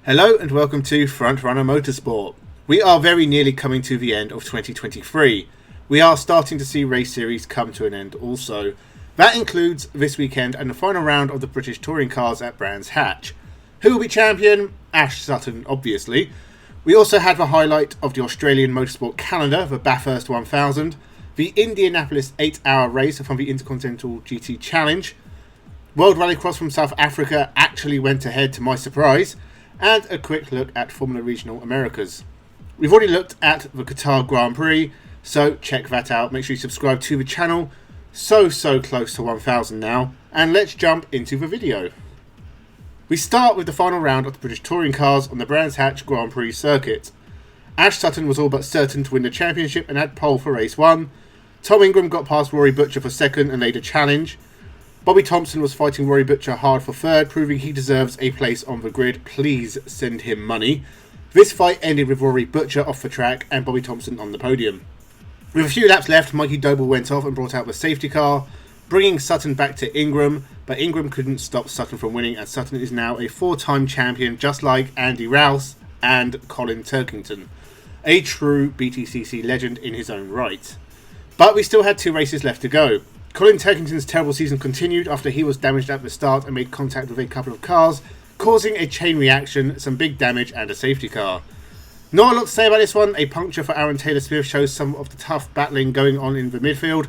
Hello and welcome to Frontrunner Motorsport. We are very nearly coming to the end of 2023. We are starting to see race series come to an end also. That includes this weekend and the final round of the British Touring Cars at Brands Hatch. Who will be champion? Ash Sutton, obviously. We also had the highlight of the Australian Motorsport calendar, the Bathurst 1000, the Indianapolis 8-hour race from the Intercontinental GT Challenge. World Rallycross from South Africa actually went ahead to my surprise, and a quick look at Formula Regional Americas. We've already looked at the Qatar Grand Prix, so check that out. Make sure you subscribe to the channel. So close to 1000 now, and let's jump into the video. We start with the final round of the British Touring Cars on the Brands Hatch Grand Prix circuit. Ash Sutton was all but certain to win the championship and had pole for race 1. Tom Ingram got past Rory Butcher for second and laid a challenge. Bobby Thompson was fighting Rory Butcher hard for third, proving he deserves a place on the grid. Please send him money. This fight ended with Rory Butcher off the track and Bobby Thompson on the podium. With a few laps left, Mikey Doble went off and brought out the safety car, bringing Sutton back to Ingram, but Ingram couldn't stop Sutton from winning, and Sutton is now a 4-time champion, just like Andy Rouse and Colin Turkington. A true BTCC legend in his own right. But we still had 2 races left to go. Colin Turkington's terrible season continued after he was damaged at the start and made contact with a couple of cars, causing a chain reaction, some big damage and a safety car. Not a lot to say about this one. A puncture for Aaron Taylor-Smith shows some of the tough battling going on in the midfield.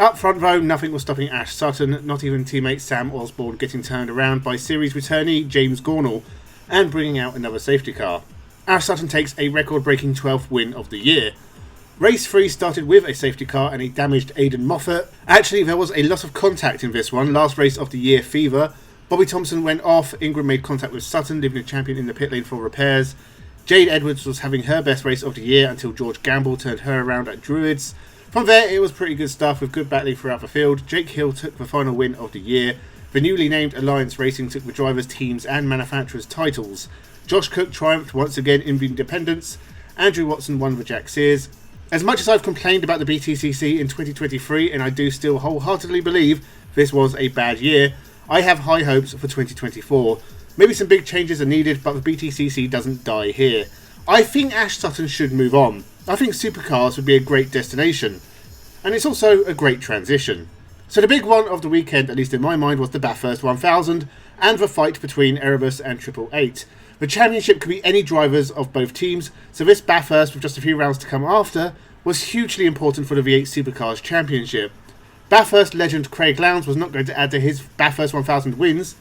Up front though, nothing was stopping Ash Sutton, not even teammate Sam Osborne getting turned around by series returnee James Gornall and bringing out another safety car. Ash Sutton takes a record-breaking 12th win of the year. Race 3 started with a safety car and a damaged Aidan Moffat. Actually, there was a lot of contact in this one, last race of the year fever. Bobby Thompson went off, Ingram made contact with Sutton, leaving the champion in the pit lane for repairs. Jade Edwards was having her best race of the year until George Gamble turned her around at Druids. From there, it was pretty good stuff with good battling throughout the field. Jake Hill took the final win of the year. The newly named Alliance Racing took the drivers, teams and manufacturers titles. Josh Cook triumphed once again in the Independents. Andrew Watson won the Jack Sears. As much as I've complained about the BTCC in 2023, and I do still wholeheartedly believe this was a bad year, I have high hopes for 2024. Maybe some big changes are needed, but the BTCC doesn't die here. I think Ash Sutton should move on. I think supercars would be a great destination. And it's also a great transition. So the big one of the weekend, at least in my mind, was the Bathurst 1000 and the fight between Erebus and Triple Eight. The championship could be any drivers of both teams, so this Bathurst, with just a few rounds to come after, was hugely important for the V8 Supercars Championship. Bathurst legend Craig Lowndes was not going to add to his Bathurst 1000 wins.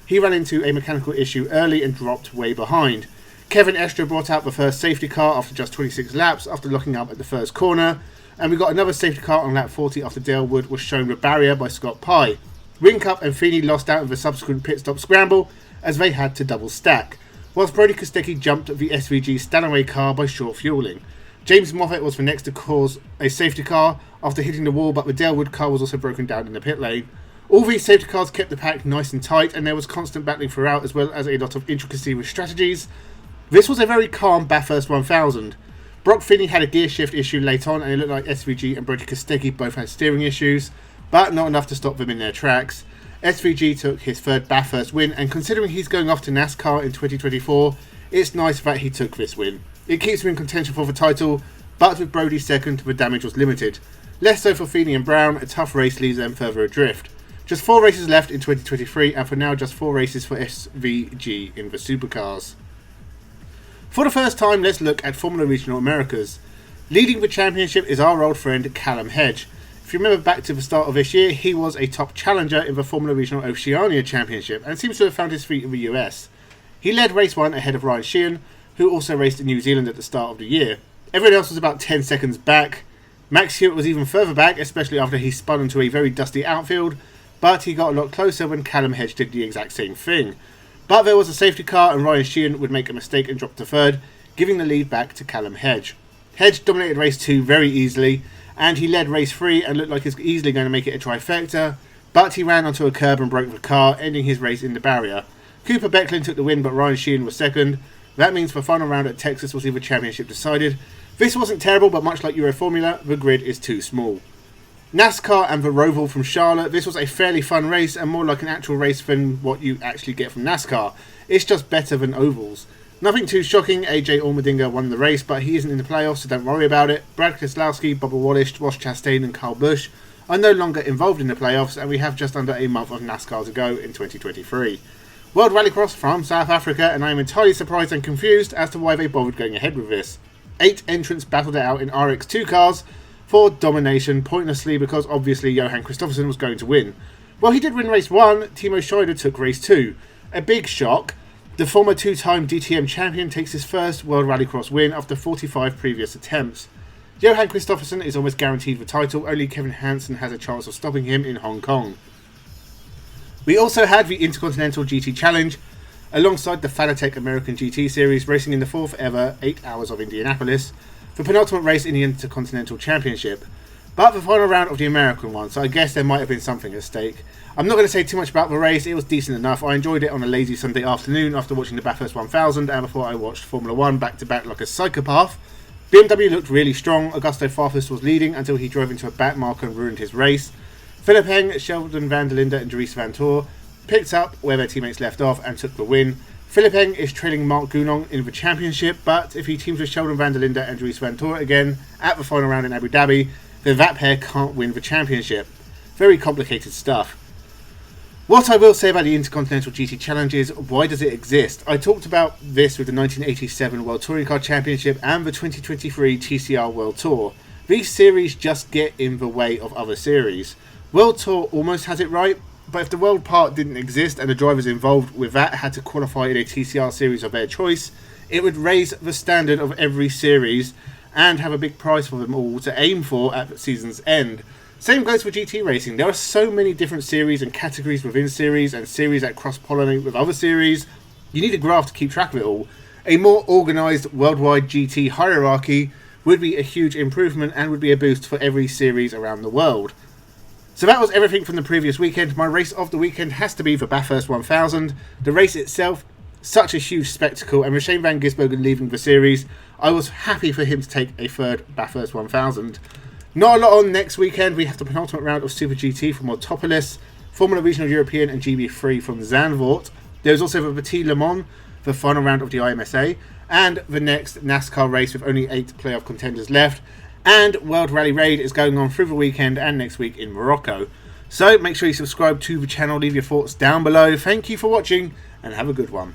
He ran into a mechanical issue early and dropped way behind. Kevin Estre brought out the first safety car after just 26 laps after locking up at the first corner, and we got another safety car on lap 40 after Dale Wood was shown the barrier by Scott Pye. Whincup and Feeney lost out in the subsequent pit stop scramble as they had to double stack, whilst Brody Kostecki jumped the SVG Stanaway car by short fueling. James Moffat was the next to cause a safety car after hitting the wall, but the Dale Wood car was also broken down in the pit lane. All these safety cars kept the pack nice and tight, and there was constant battling throughout, as well as a lot of intricacy with strategies. This was a very calm Bathurst 1000. Brock Finney had a gear shift issue late on, and it looked like SVG and Brody Kostecki both had steering issues, but not enough to stop them in their tracks. SVG took his 3rd Bathurst win, and considering he's going off to NASCAR in 2024, it's nice that he took this win. It keeps him in contention for the title, but with Brody second, the damage was limited. Less so for Feeney and Brown, a tough race leaves them further adrift. Just 4 races left in 2023, and for now just 4 races for SVG in the supercars. For the first time, let's look at Formula Regional Americas. Leading the championship is our old friend Callum Hedge. If you remember back to the start of this year, he was a top challenger in the Formula Regional Oceania Championship and seems to have found his feet in the US. He led race 1 ahead of Ryan Sheehan, who also raced in New Zealand at the start of the year. Everyone else was about 10 seconds back. Max Hewitt was even further back, especially after he spun into a very dusty outfield, but he got a lot closer when Callum Hedge did the exact same thing. But there was a safety car and Ryan Sheehan would make a mistake and drop to 3rd, giving the lead back to Callum Hedge. Hedge dominated race 2 very easily, and he led race 3 and looked like he was easily going to make it a trifecta, but he ran onto a curb and broke the car, ending his race in the barrier. Cooper Becklin took the win, but Ryan Sheehan was second. That means the final round at Texas will see the championship decided. This wasn't terrible, but much like Euro Formula, the grid is too small. NASCAR and the Roval from Charlotte, this was a fairly fun race and more like an actual race than what you actually get from NASCAR. It's just better than ovals. Nothing too shocking, AJ Allmendinger won the race, but he isn't in the playoffs, so don't worry about it. Brad Keselowski, Bubba Wallace, Ross Chastain and Kyle Busch are no longer involved in the playoffs, and we have just under a month of NASCAR to go in 2023. World Rallycross from South Africa, and I am entirely surprised and confused as to why they bothered going ahead with this. 8 entrants battled it out in RX2 cars for domination, pointlessly because obviously Johan Kristoffersson was going to win. Well, he did win race 1, Timo Scheider took race 2. A big shock. The former 2-time DTM champion takes his first World Rallycross win after 45 previous attempts. Johan Kristoffersson is almost guaranteed the title, only Kevin Hansen has a chance of stopping him in Hong Kong. We also had the Intercontinental GT Challenge, alongside the Fanatec American GT Series, racing in the 4th ever 8 Hours of Indianapolis, the penultimate race in the Intercontinental Championship, but the final round of the American one, so I guess there might have been something at stake. I'm not going to say too much about the race, it was decent enough. I enjoyed it on a lazy Sunday afternoon after watching the Bathurst 1000 and before I watched Formula 1 back to back like a psychopath. BMW looked really strong. Augusto Farfus was leading until he drove into a back marker and ruined his race. Philip Heng, Sheldon van der Linde and Dries van Toor picked up where their teammates left off and took the win. Philip Heng is trailing Mark Goulon in the championship, but if he teams with Sheldon van der Linde and Dries van Toor again at the final round in Abu Dhabi, then that pair can't win the championship. Very complicated stuff. What I will say about the Intercontinental GT Challenge is, why does it exist? I talked about this with the 1987 World Touring Car Championship and the 2023 TCR World Tour. These series just get in the way of other series. World Tour almost has it right, but if the World Part didn't exist and the drivers involved with that had to qualify in a TCR series of their choice, it would raise the standard of every series and have a big prize for them all to aim for at the season's end. Same goes for GT racing. There are so many different series and categories within series and series that cross-pollinate with other series. You need a graph to keep track of it all. A more organised worldwide GT hierarchy would be a huge improvement and would be a boost for every series around the world. So that was everything from the previous weekend. My race of the weekend has to be the Bathurst 1000. The race itself, such a huge spectacle, and with Shane Van Gisbergen leaving the series, I was happy for him to take a third Bathurst 1000. Not a lot on next weekend. We have the penultimate round of Super GT from Autopolis, Formula Regional European and GB3 from Zandvoort. There's also the Petit Le Mans, the final round of the IMSA, and the next NASCAR race with only 8 playoff contenders left. And World Rally Raid is going on through the weekend and next week in Morocco. So make sure you subscribe to the channel, leave your thoughts down below. Thank you for watching and have a good one.